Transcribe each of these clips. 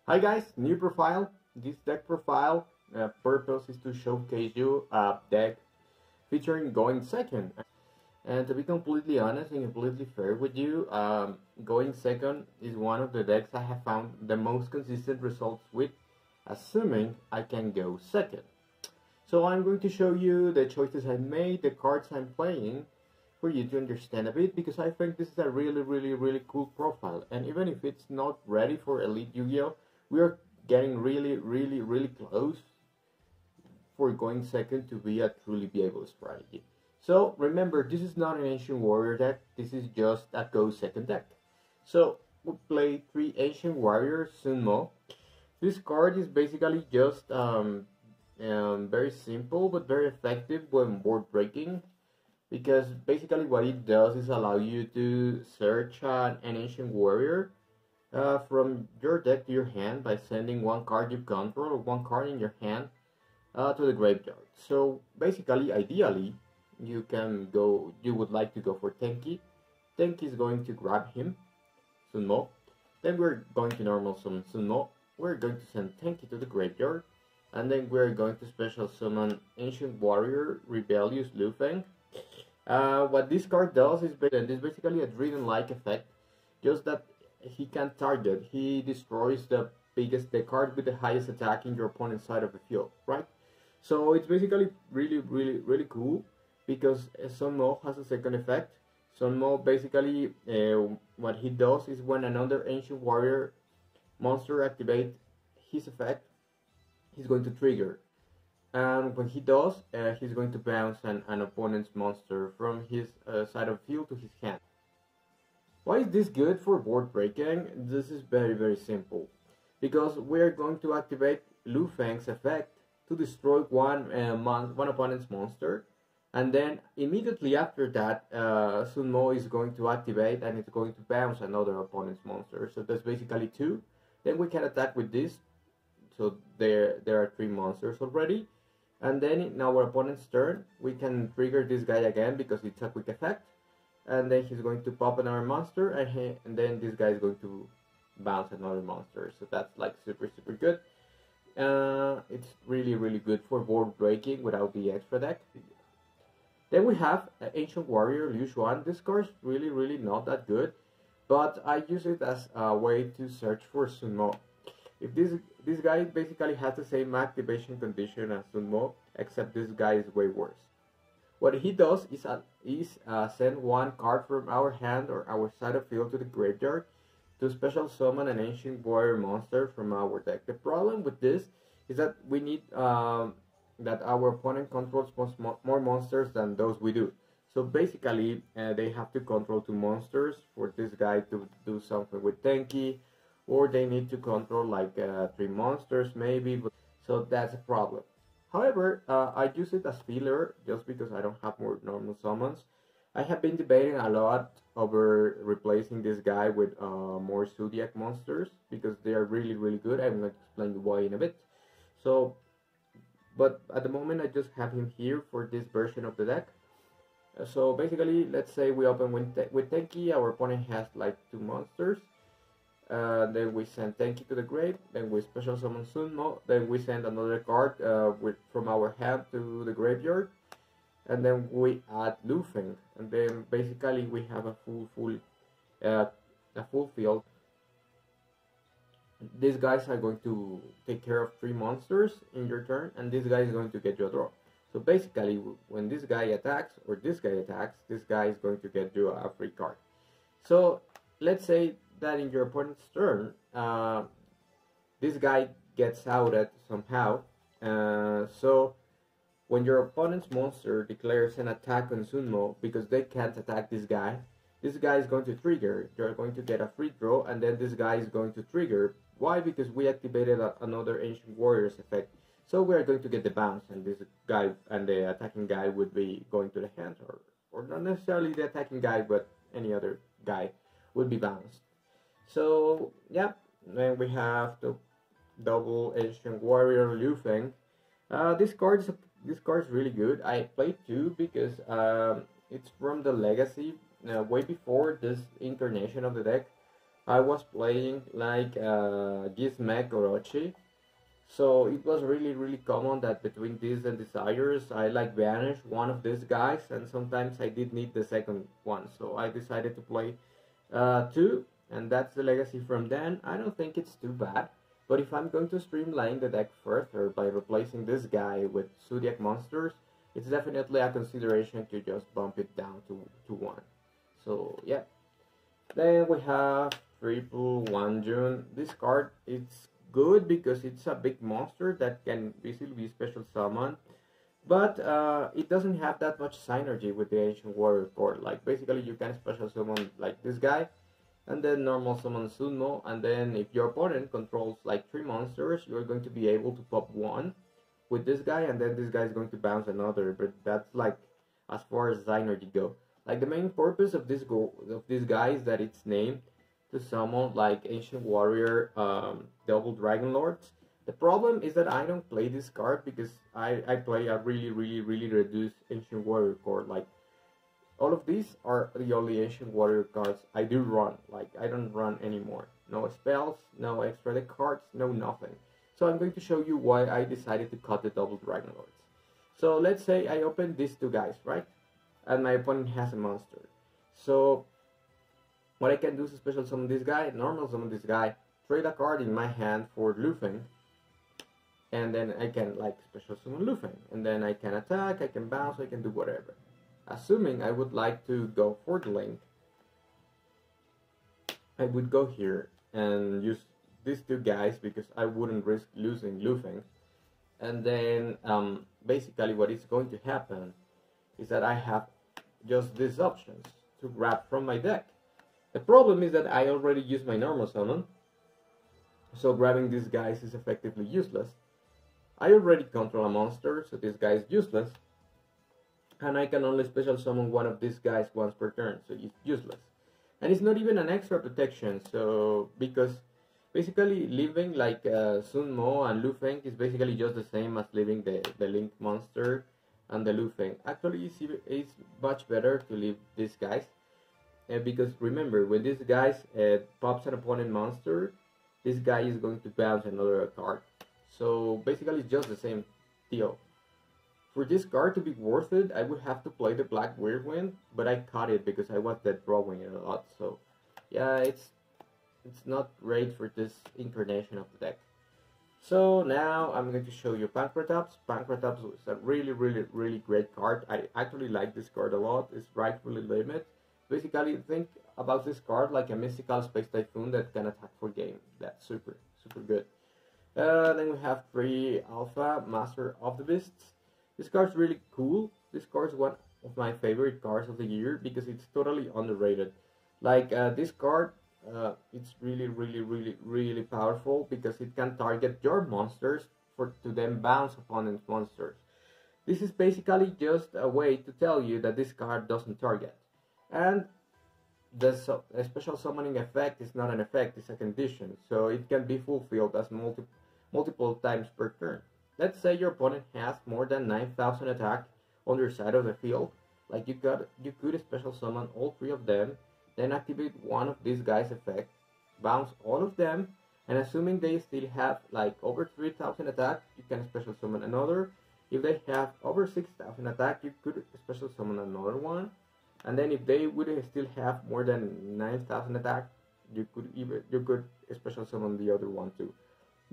Hi guys, new profile. This deck profile purpose is to showcase you a deck featuring going second. And to be completely honest and completely fair with you, going second is one of the decks I have found the most consistent results with, assuming I can go second. So I'm going to show you the choices I made, the cards I'm playing, for you to understand a bit, because I think this is a really cool profile. And even if it's not ready for Elite Yu-Gi-Oh, we are getting really close for going second to be a truly viable strategy. So remember, this is not an Ancient Warrior deck, this is just a go second deck. So we play 3 Ancient Warriors Sunmo. This card is basically just very simple but very effective when board breaking, because basically what it does is allow you to search an Ancient Warrior from your deck to your hand by sending one card you control or one card in your hand to the graveyard. So basically, ideally, you would like to go for Tenki. Tenki is going to grab him, Sunmo. Then we're going to normal summon Sunmo. We're going to send Tenki to the graveyard. And then we're going to special summon Ancient Warrior, Rebellious Lufeng. What this card does is basically a Driven-like effect, just that he can't target. He destroys the card with the highest attack in your opponent's side of the field, right? So it's basically really cool, because Sunmo has a second effect. Sunmo basically, what he does is when another Ancient Warrior monster activates his effect, he's going to trigger. And when he does, he's going to bounce an opponent's monster from his side of the field to his hand. Why is this good for board breaking? This is very simple. Because we're going to activate Lu Feng's effect to destroy one opponent's monster. And then immediately after that, Sunmo is going to activate and it's going to bounce another opponent's monster. So that's basically 2. Then we can attack with this. So there are 3 monsters already. And then in our opponent's turn, we can trigger this guy again because it's a quick effect. And then he's going to pop another monster, and then this guy is going to bounce another monster. So that's like super good. It's really good for board breaking without the extra deck. Then we have Ancient Warrior Liu Xuan. This card is really not that good, but I use it as a way to search for Sunmo. If this guy basically has the same activation condition as Sunmo, except this guy is way worse. What he does is send one card from our hand or our side of field to the graveyard to special summon an Ancient Warrior monster from our deck. The problem with this is that we need that our opponent controls more monsters than those we do. So basically, they have to control 2 monsters for this guy to do something with Tenki, or they need to control like 3 monsters maybe. So that's a problem. However, I use it as filler just because I don't have more normal summons. I have been debating a lot over replacing this guy with more zoodiac monsters because they are really good. I'm going to explain why in a bit. So, but at the moment I just have him here for this version of the deck. So basically, let's say we open with Tenki, our opponent has like 2 monsters. Then we send Tenki to the grave, then we special summon Sunmo, then we send another card from our hand to the graveyard, and then we add Lu Feng, and then basically we have a full field. These guys are going to take care of 3 monsters in your turn, and this guy is going to get you a draw. So basically, when this guy attacks, or this guy attacks, this guy is going to get you a free card. So let's say that in your opponent's turn, this guy gets outed somehow. So when your opponent's monster declares an attack on Sunmo, because they can't attack this guy is going to trigger. You're going to get a free draw, and then this guy is going to trigger. Why? Because we activated another Ancient Warriors effect. So we are going to get the bounce, and this guy and the attacking guy would be going to the hand, or not necessarily the attacking guy, but any other guy would be bounced. So yeah, then we have the double Ancient Warrior Liu Feng. This card is really good. I played 2 because it's from the Legacy way before this incarnation of the deck. I was playing like Gizmek Orochi. So it was really common that between these and desires, I like banish one of these guys, and sometimes I did need the second one. So I decided to play two, and that's the legacy from then. I don't think it's too bad, but if I'm going to streamline the deck further by replacing this guy with Zoodiac monsters, it's definitely a consideration to just bump it down to one. So yeah. Then we have triple one June. This card it's good because it's a big monster that can easily be special summoned, but it doesn't have that much synergy with the Ancient Warrior core. Like basically you can special summon like this guy, and then normal summon Sunmo, and then if your opponent controls like 3 monsters, you're going to be able to pop one with this guy, and then this guy is going to bounce another. But that's like as far as synergy go. Like the main purpose of this guy is that it's named to summon like Ancient Warrior double Dragon Lords. The problem is that I don't play this card because I play a really reduced Ancient Warrior core. Like all of these are the only Ancient Warrior cards I do run. Like I don't run anymore. No spells, no extra deck cards, no nothing. So I'm going to show you why I decided to cut the double Dragon Lords. So let's say I open these two guys, right? And my opponent has a monster. So what I can do is special summon this guy, normal summon this guy, trade a card in my hand for Lufeng, and then I can like special summon Lufeng, and then I can attack, I can bounce, I can do whatever. Assuming I would like to go for the link, I would go here and use these two guys because I wouldn't risk losing Lufeng. And then basically what is going to happen is that I have just these options to grab from my deck. The problem is that I already used my normal summon, so grabbing these guys is effectively useless. I already control a monster, so this guy is useless, and I can only special summon one of these guys once per turn, so it's useless. And it's not even an extra protection, so because basically leaving like Sunmo and Lufeng is basically just the same as leaving the Link monster and the Lufeng. Actually, it's much better to leave these guys because remember, when this guy pops an opponent monster, this guy is going to bounce another card. So basically, it's just the same deal. For this card to be worth it, I would have to play the Black Whirlwind, but I cut it because I was dead drawing it a lot. So yeah, it's not great for this incarnation of the deck. So now I'm going to show you Pancrataps. Pancrataps is a really great card. I actually like this card a lot. It's rightfully limited. Basically, think about this card like a mystical space typhoon that can attack for game. That's super good. Then we have 3 Alpha, Master of the Beasts. This card's really cool. This card's one of my favorite cards of the year because it's totally underrated. Like this card, it's really powerful because it can target your monsters to then bounce opponent's monsters. This is basically just a way to tell you that this card doesn't target. And the special summoning effect is not an effect, it's a condition, so it can be fulfilled as multiple times per turn. Let's say your opponent has more than 9,000 attack on your side of the field. Like you could special summon all 3 of them, then activate one of these guys' effect, bounce all of them, and assuming they still have like over 3,000 attack, you can special summon another. If they have over 6,000 attack, you could special summon another one. And then if they would still have more than 9,000 attack, you could special summon the other one too.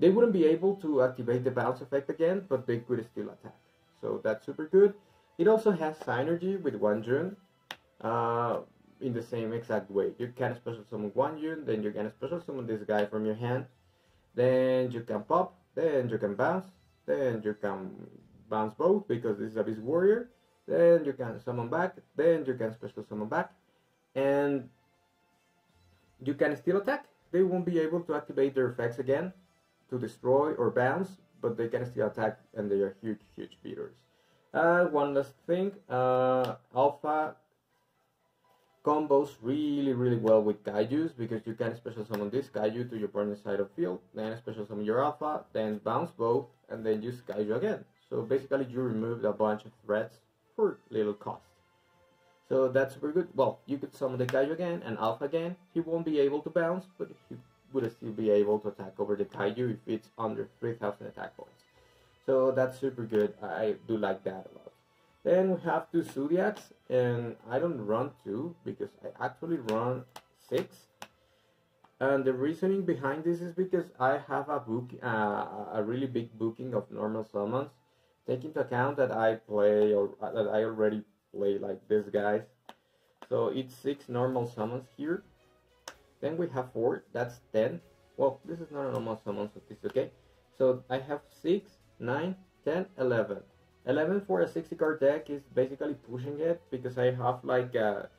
They wouldn't be able to activate the bounce effect again, but they could still attack. So that's super good. It also has synergy with Wanjun in the same exact way. You can special summon Wanjun, then you can special summon this guy from your hand, then you can pop, then you can bounce, then you can bounce both because this is a Beast Warrior, then you can summon back, then you can special summon back, and you can still attack. They won't be able to activate their effects again to destroy or bounce, but they can still attack, and they are huge beaters. One last thing, Alpha combos really well with kaijus because you can special summon this kaiju to your opponent's side of field, then special summon your Alpha, then bounce both, and then use kaiju again. So basically you removed a bunch of threats for little cost. So that's very good. Well, you could summon the kaiju again and alpha again. He won't be able to bounce, but he would still be able to attack over the kaiju if it's under 3000 attack points. So that's super good. I do like that a lot. Then we have 2 zoodiacs, and I don't run 2 because I actually run 6. And the reasoning behind this is because I have a really big booking of normal summons. Take into account that I play, or that I already play like these guys. So it's 6 normal summons here. Then we have 4, that's 10. Well, this is not a normal summon, so it's okay. So I have 6, 9, 10, 11. 11 for a 60 card deck is basically pushing it because I have like a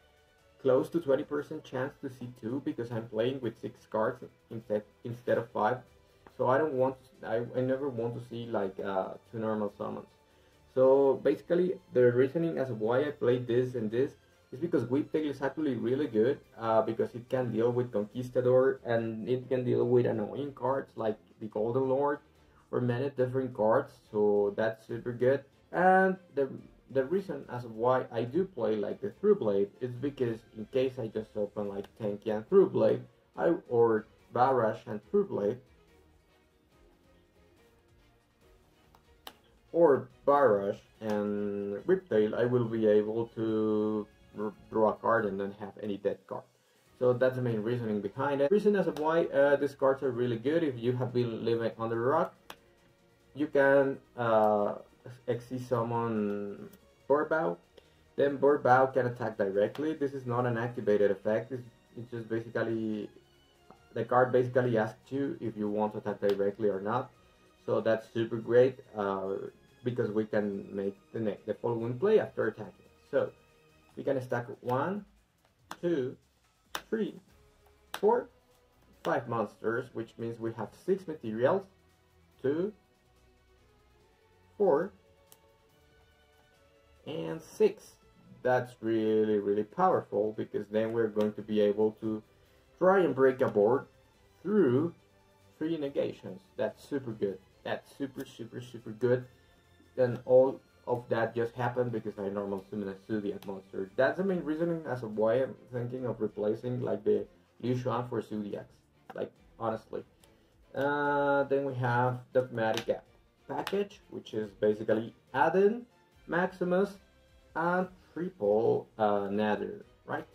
close to 20% chance to see 2 because I'm playing with 6 cards instead of 5. So I don't want to, I never want to see like 2 normal summons. So basically the reasoning as to why I play this and this is because Whiptail is actually really good because it can deal with Conquistador and it can deal with annoying cards like the Golden Lord or many different cards, so that's super good. And the reason as why I do play like the Through Blade is because in case I just open like Tenki and Through Blade, or Barrage and Through Blade, or Barrage and Whiptail, I will be able to draw a card and then have any dead card. So that's the main reasoning behind it. The reason as of why these cards are really good if you have been living under a rock, you can XC summon Borbao. Then Borbao can attack directly. This is not an activated effect. It's just basically, the card basically asks you if you want to attack directly or not. So that's super great because we can make the following play after attacking. So we can stack 1, 2, 3, 4, 5 monsters, which means we have 6 materials. 2, 4, and 6. That's really, really powerful because then we're going to be able to try and break a board through 3 negations. That's super good. That's super, super, super good. And all of that just happened because I normally summon a Zoodiac monster. That's the main reasoning as to why I'm thinking of replacing like the Liu Xuan for Zoodiacs. Like, honestly. Then we have Dogmatika package, which is basically Aden, Maximus, and triple Nadir, right?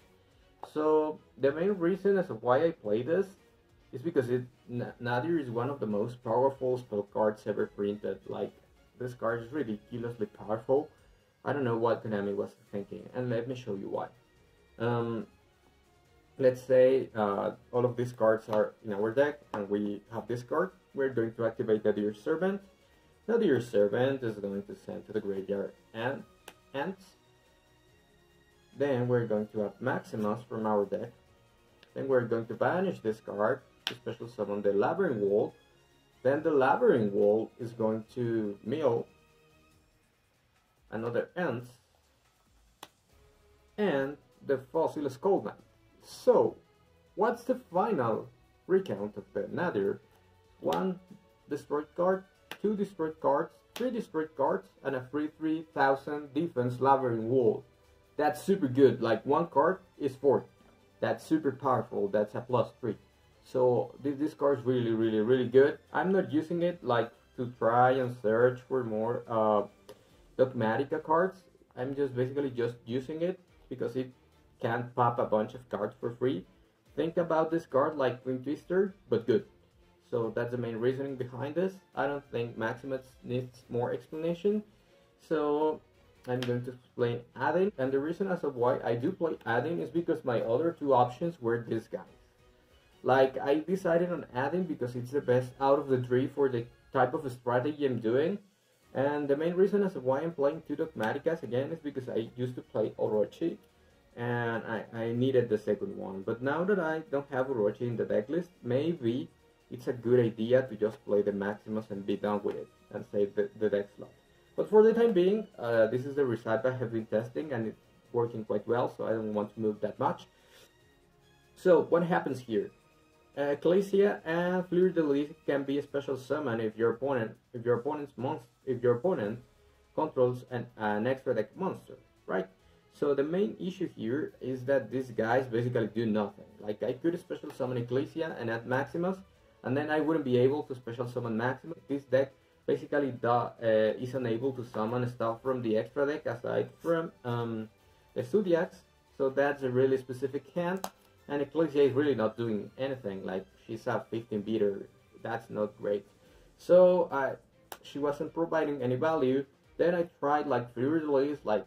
So the main reason as to why I play this is because Nadir is one of the most powerful spell cards ever printed. Like, this card is ridiculously powerful. I don't know what Konami was thinking, and let me show you why. Let's say all of these cards are in our deck, and we have this card. We're going to activate the Deer Servant. The Deer Servant is going to send to the graveyard ants. Then we're going to have Maximus from our deck. Then we're going to banish this card to special summon the Labyrinth Wall. Then the Labyrinth Wall is going to mill another ants and the Fossil Skullman. So, what's the final recount of the Nadir? 1 destroyed card, 2 destroyed cards, 3 destroyed cards, and a free 3000 defense Labyrinth Wall. That's super good. Like, 1 card is 4. That's super powerful. That's a +3. So this card is really, really, really good. I'm not using it like to try and search for more Dogmatika cards. I'm just basically using it because it can pop a bunch of cards for free. Think about this card like Twin Twister, but good. So that's the main reasoning behind this. I don't think Maximus needs more explanation. So I'm going to explain Aden. And the reason as of why I do play Aden is because my other 2 options were this guy. Like, I decided on Aden because it's the best out of the 3 for the type of strategy I'm doing. And the main reason as to why I'm playing 2 Dogmatikas again is because I used to play Orochi. And I needed the second one. But now that I don't have Orochi in the deck list, maybe it's a good idea to just play the Maximus and be done with it. And save the deck slot. But for the time being, this is the recipe I have been testing and it's working quite well. So I don't want to move that much. So what happens here? Ecclesia and Fleur de Lis can be a special summon if your opponent controls an extra deck monster, right? So the main issue here is that these guys basically do nothing. Like I could special summon Ecclesia and add Maximus, and then I wouldn't be able to special summon Maximus. This deck basically is unable to summon stuff from the extra deck aside from the Zoodiacs. So that's a really specific hand, and Ecclesia is really not doing anything. Like she's a 15 beater, that's not great. So she wasn't providing any value. Then I tried like 3 release, like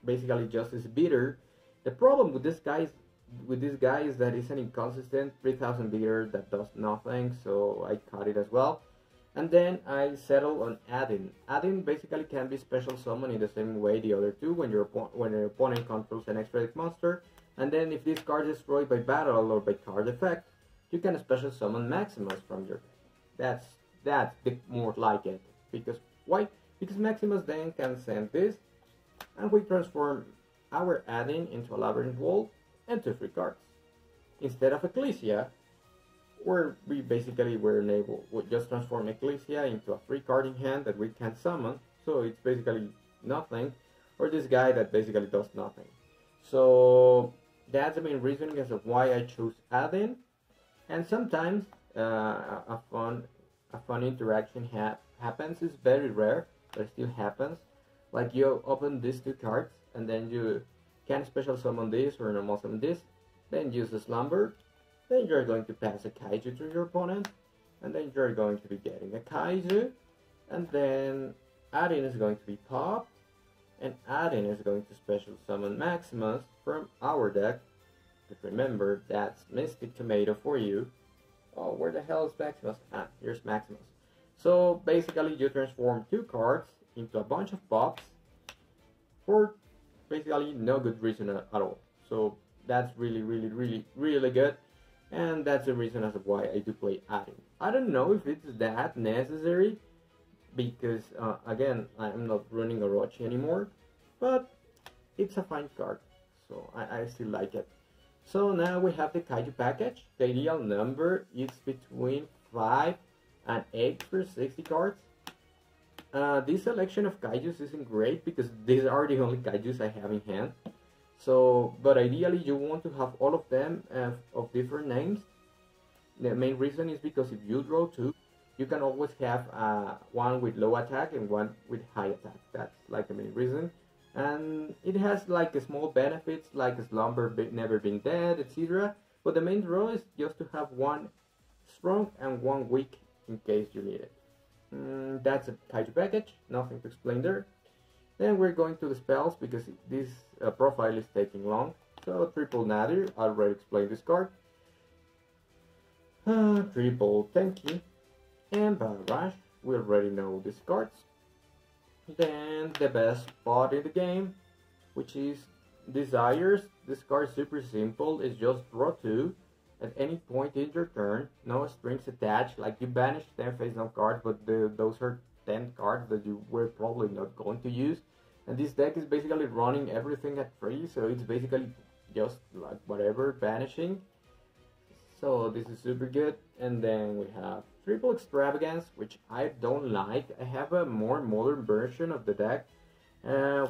basically just as beater. The problem with this guy is that it's an inconsistent 3000 beater that does nothing, so I cut it as well. And then I settle on adding. Adding basically can be special summoned in the same way the other two when your opponent controls an extra deck monster, and then if this card is destroyed by battle or by card effect, you can special summon Maximus from your deck. That's the more like it. Because why? Because Maximus then can send this, and we transform our adding into a labyrinth wall and 2 free cards. Instead of Ecclesia, where we basically we just transform Ecclesia into a 3 card in hand that we can summon, so it's basically nothing, or this guy that basically does nothing. So that's the main reason as of why I chose adding. And sometimes a fun interaction happens. It's very rare, but it still happens. Like you open these 2 cards, and then you can special summon this or normal summon this, then use the slumber, then you're going to pass a kaiju to your opponent, and then you're going to be getting a kaiju, and then adding is going to be popped, and adding is going to special summon Maximus from our deck. But remember, that's Mystic Tomato for you. Oh, where the hell is Maximus? Ah, here's Maximus. So basically you transform 2 cards into a bunch of pops for basically no good reason at all. So that's really good, and that's the reason as to why I do play adding. I don't know if it's that necessary, because again, I'm not running Orochi anymore, but it's a fine card, so I still like it. So now we have the kaiju package. The ideal number is between 5 and 8 for 60 cards. This selection of kaijus isn't great because these are the only kaijus I have in hand. So, but ideally you want to have all of them of different names. The main reason is because if you draw 2, you can always have one with low attack and one with high attack. That's like the main reason. And it has like small benefits like slumber never being dead, etc. But the main draw is just to have 1 strong and 1 weak in case you need it. That's a kaiju package, nothing to explain there. Then we're going to the spells because this profile is taking long. So triple Nadir, I already explained this card. Triple Tenki and Barrage, we already know these cards. Then the best spot in the game, which is Desires. This card is super simple, it's just draw 2 at any point in your turn, no strings attached. Like you banish 10 face down cards, but those are 10 cards that you were probably not going to use. And this deck is basically running everything at 3, so it's basically just like whatever, banishing. So this is super good. And then we have Triple Extravagance, which I don't like. I have a more modern version of the deck,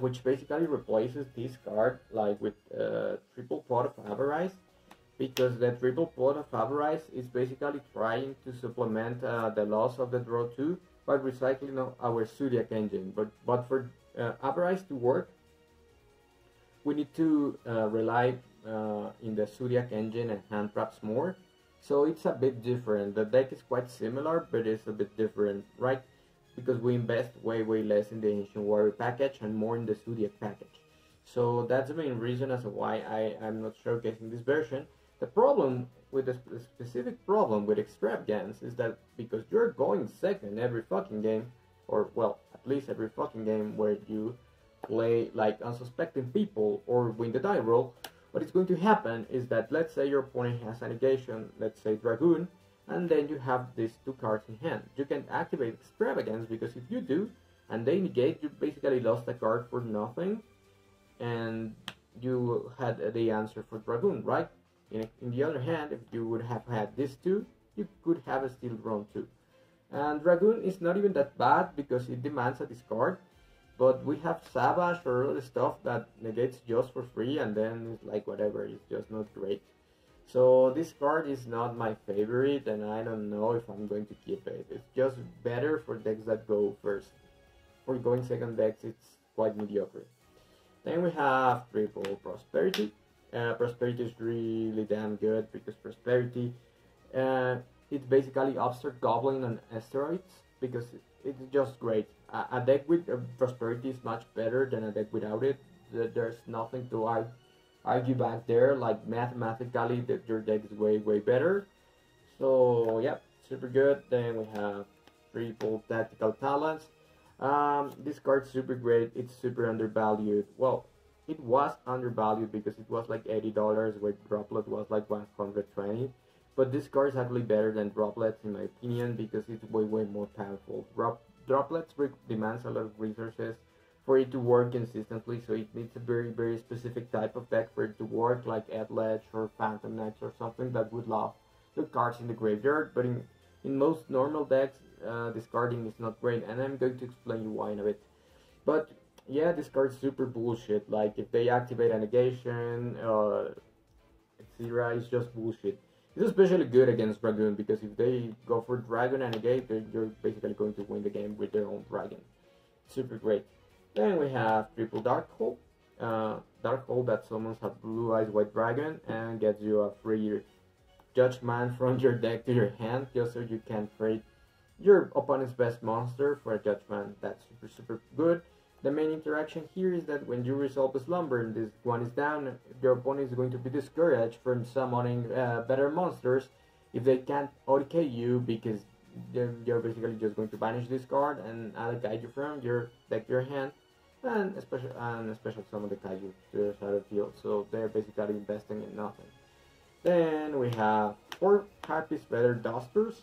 which basically replaces this card like with Triple Pot of Avarice. Because the Triple Pot of Avarice is basically trying to supplement the loss of the draw 2 by recycling our Zoodiac engine. But for Avarice to work, we need to rely in the Zoodiac engine and hand traps more. So it's a bit different. The deck is quite similar, but it's a bit different, right? Because we invest way less in the Ancient Warrior package and more in the Zoodiac package. So that's the main reason as to why I'm not showcasing this version. The problem with the specific problem with Extravagance is that because you're going second every fucking game, or well, at least every fucking game where you play like unsuspecting people or win the die roll, what is going to happen is that let's say your opponent has a negation, let's say Dragoon, and then you have these 2 cards in hand. You can activate Extravagance because if you do, and they negate, you basically lost a card for nothing, and you had the answer for Dragoon, right? In the other hand, if you would have had these 2, you could have still drawn 2. And Dragoon is not even that bad because it demands a discard. but we have Savage or other stuff that negates just for free, and then it's like whatever, it's just not great. So this card is not my favorite, and I don't know if I'm going to keep it. It's just better for decks that go first. For going second decks, it's quite mediocre. Then we have triple Prosperity. Prosperity is really damn good because Prosperity, it's basically Upstart Goblin on asteroids because it's just great. A deck with Prosperity is much better than a deck without it. There's nothing to argue back there. Like mathematically, that your deck is way better. So yeah, super good. Then we have triple Tactical Talents. This card's super great. It's super undervalued. Well, it was undervalued because it was like $80, where Droplet was like 120. But this card is actually better than Droplets in my opinion because it's way more powerful. Droplets demands a lot of resources for it to work consistently, so it needs a very specific type of deck for it to work, like Edledge or Phantom Knights or something that would love the cards in the graveyard. But in most normal decks, discarding is not great, and I'm going to explain you why in a bit. But yeah, this card's super bullshit. Like if they activate a negation, etc., it's just bullshit. It's especially good against Dragoon because if they go for Dragon and negate, you're basically going to win the game with their own Dragon. Super great. Then we have triple Dark Hole. Dark Hole that summons a Blue Eyes White Dragon and gets you a free Judgment from your deck to your hand, just so you can trade your opponent's best monster for a Judgment. That's super good. The main interaction here is that when you resolve a slumber and this one is down, your opponent is going to be discouraged from summoning better monsters if they can't OTK you, because you're basically just going to banish this card and add a kaiju from your deck to your hand, and especially some of the kaiju to your side of the field. So they're basically investing in nothing. Then we have 4 Harpy's Feather Dusters.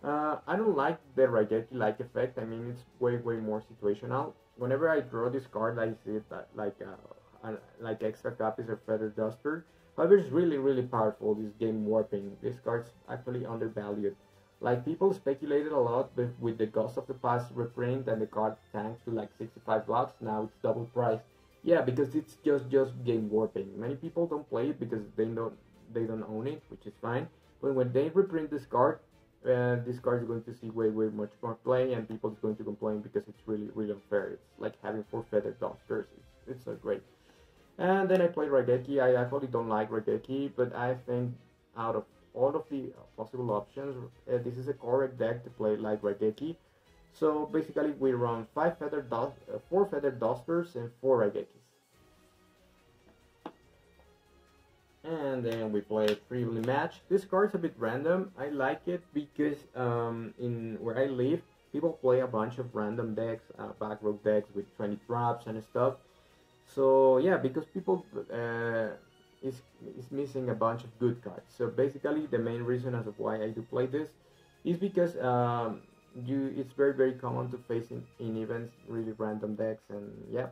I don't like the Raigeki-like effect. I mean, it's way more situational. Whenever I draw this card, I see it like extra copies of Feather Duster. However, it's really powerful, this game warping. This card's actually undervalued. Like, people speculated a lot with the Ghost of the Past reprint, and the card tanked to like $65. Now it's double price. Yeah, because it's just game warping. Many people don't play it because they don't own it, which is fine. But when they reprint this card is going to see way much more play, and people is going to complain because it's really unfair. It's like having 4 Feather Dusters. It's so great. And then I play Raigeki. I actually don't like Raigeki, but I think out of all of the possible options, this is a correct deck to play like Raigeki. So basically we run 4 Feather Dusters and 4 Raigekis. And then we play a Tribally Match. This card's a bit random. I like it because in where I live, people play a bunch of random decks, back row decks with 20 drops and stuff. So yeah, because people is missing a bunch of good cards. So basically the main reason as of why I do play this is because it's very common to face in events really random decks, and yeah.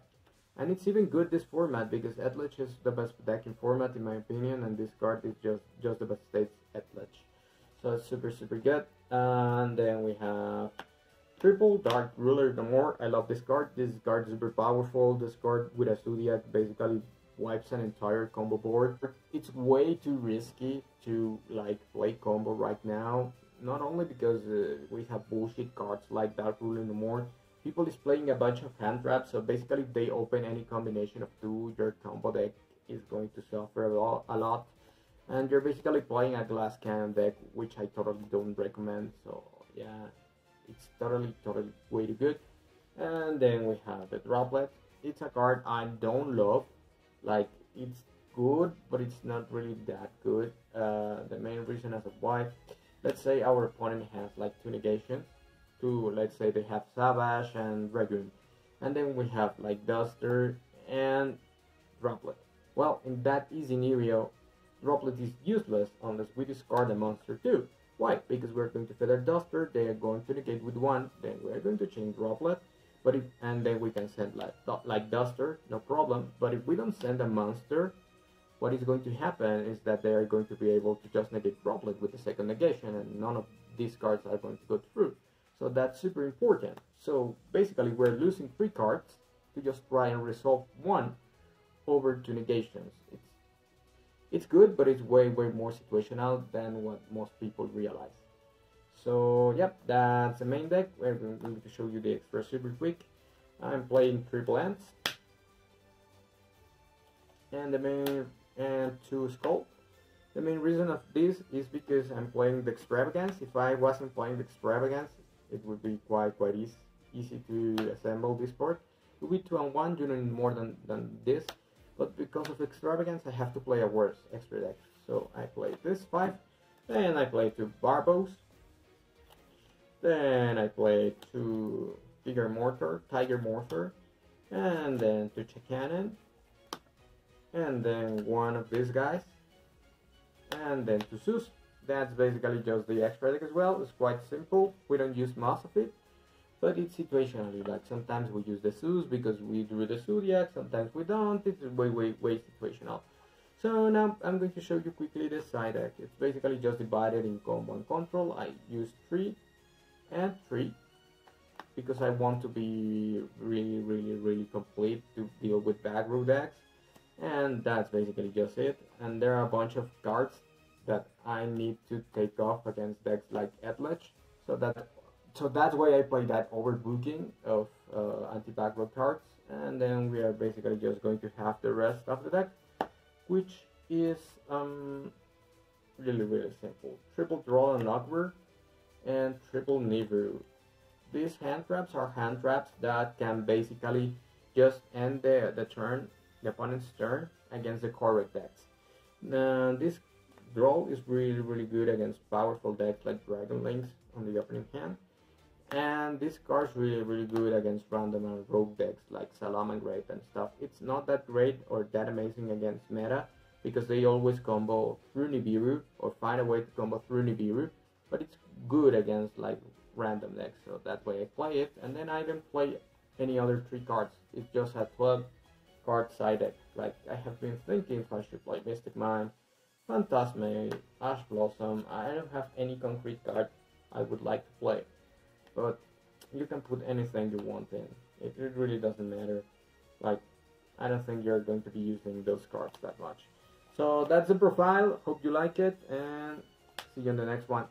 And it's even good this format because Edledge is the best deck in format in my opinion, and this card is just the best states Edledge. So it's super good. And then we have triple Dark Ruler no more. I love this card. This card is super powerful. This card with a Zoodiac basically wipes an entire combo board. It's way too risky to like play combo right now. Not only because we have bullshit cards like Dark Ruler no more. People is playing a bunch of hand traps, so basically if they open any combination of 2, your combo deck is going to suffer a lot. And you're basically playing a glass cannon deck, which I totally don't recommend. So yeah, it's totally way too good. And then we have the Droplet. It's a card I don't love. Like, it's good, but it's not really that good. The main reason as of why, let's say our opponent has like 2 negations. Let's say they have Savage and Dragoon, and then we have like Duster and Droplet. Well, in that scenario, Droplet is useless unless we discard a monster too. Why? Because we're going to Feather Duster, they are going to negate with 1, then we're going to chain Droplet, and then we can send like Duster, no problem. But if we don't send a monster, what is going to happen is that they are going to be able to just negate Droplet with the second negation, and none of these cards are going to go through. So that's super important. So basically we're losing 3 cards to just try and resolve one over two negations. It's good, but it's way more situational than what most people realize. So yep, that's the main deck. We're going to show you the extra super quick. I'm playing triple ants and two skull. The main reason of this is because I'm playing the extravagance. If I wasn't playing the extravagance, it would be quite easy to assemble this board. It would be 2-on-1, you don't need more than this. But because of extravagance, I have to play a worse extra deck. So I play this 5, then I play 2 barbos, then I play 2 tiger mortar, and then 2 cannon, and then one of these guys, and then 2 Zeus. That's basically just the extra deck as well. It's quite simple. We don't use most of it, but it's situationally. Like sometimes we use the Zeus because we drew the Zodiac, sometimes we don't. It's way situational. So now I'm going to show you quickly the side deck. It's basically just divided in combo and control. I use 3 and 3 because I want to be really complete to deal with back row decks. And that's basically just it. And there are a bunch of cards that I need to take off against decks like Edledge. So that's why I play that overbooking of anti-back row cards. And then we are basically just going to have the rest of the deck, which is really simple. Triple Draw and Logger and triple Nibiru. These hand traps are hand traps that can basically just end the opponent's turn against the correct decks. Now, this draw is really good against powerful decks like Dragon Links on the opening hand, and this card's really good against random and rogue decks like Salamangreat and stuff. It's not that great or that amazing against meta because they always combo through Nibiru or find a way to combo through Nibiru, but it's good against like random decks, so that way I play it. And then I don't play any other 3 cards. It's just a 12 card side deck. Like I have been thinking if I should play Mystic Mine, Phantasme, Ash Blossom. I don't have any concrete card I would like to play, but you can put anything you want in. It really doesn't matter. Like I don't think you're going to be using those cards that much. So that's the profile. Hope you like it, and see you in the next one.